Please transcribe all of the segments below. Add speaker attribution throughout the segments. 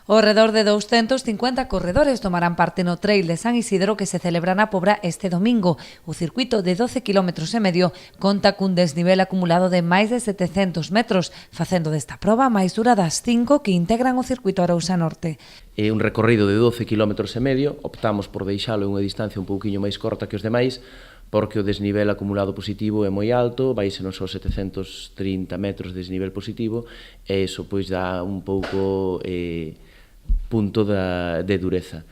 Speaker 1: Ao redor de 250 corredores tomarán parte no Trail de San Isidro que se celebra na Pobra este domingo. O circuito de 12,5 km conta cun desnivel acumulado de máis de 700 metros, facendo desta proba a máis dura das 5 que integran o circuito Arousa Norte.
Speaker 2: É un recorrido de 12,5 km, optamos por deixalo en unha distancia un pouquiño máis corta que os demais, porque o desnivel acumulado positivo é moi alto, vaise nos aos 730 metros de desnivel positivo, e iso pois dá un pouco punto de dureza.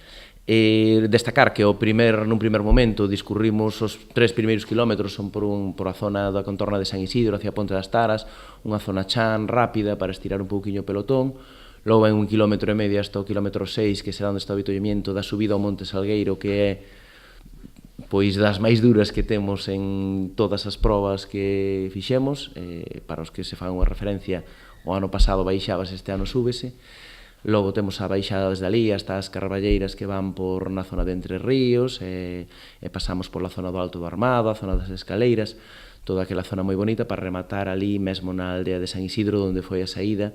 Speaker 2: Destacar que nun primer momento discurrimos os 3 primeiros kilómetros son por a zona da contorna de San Isidro hacia Ponte das Taras, unha zona chan rápida para estirar un pouquiño o pelotón. Logo en 1,5 km hasta o kilómetro 6, que será onde está o avituallamiento da subida ao Monte Salgueiro, que é pois das máis duras que temos en todas as probas que fixemos. Para os que se fan unha referencia, o ano pasado baixabas, este ano súbese. Logo temos a baixada desde ali hasta as carballeiras que van por na zona de Entre Ríos, e pasamos pola zona do Alto do Armado, a zona das Escaleiras, toda aquela zona moi bonita para rematar ali mesmo na aldea de San Isidro, onde foi a saída,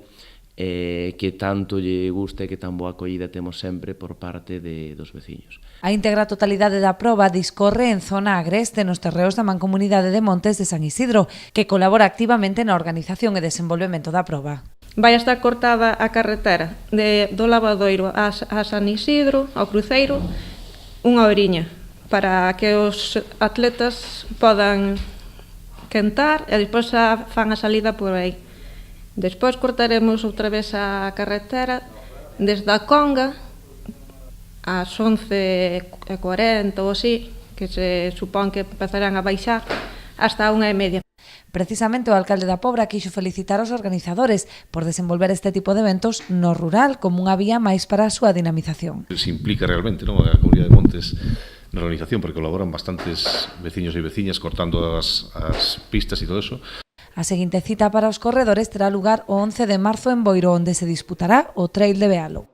Speaker 2: que tanto lle gusta e que tan boa acollida temos sempre por parte dos veciños.
Speaker 1: A íntegra totalidade da proba discorre en zona agreste nos terreos da Mancomunidade de Montes de San Isidro, que colabora activamente na organización e desenvolvemento da proba.
Speaker 3: Vai estar cortada a carretera do Lavadoiro a San Isidro, ao cruceiro, unha horiña, para que os atletas podan quentar e despois fan a salida por aí. Despois cortaremos outra vez a carretera desde a Conga ás 11:40 ou así, que se supón que empezarán a baixar, hasta a 1:30.
Speaker 1: Precisamente o alcalde da Pobra quixo felicitar aos organizadores por desenvolver este tipo de eventos no rural como unha vía máis para a súa dinamización.
Speaker 4: Se implica realmente, non, a Comunidade de Montes na organización, porque colaboran bastantes veciños e veciñas cortando as pistas e todo eso.
Speaker 1: A seguinte cita para os corredores terá lugar o 11 de marzo en Boiro, onde se disputará o Trail de Bealo.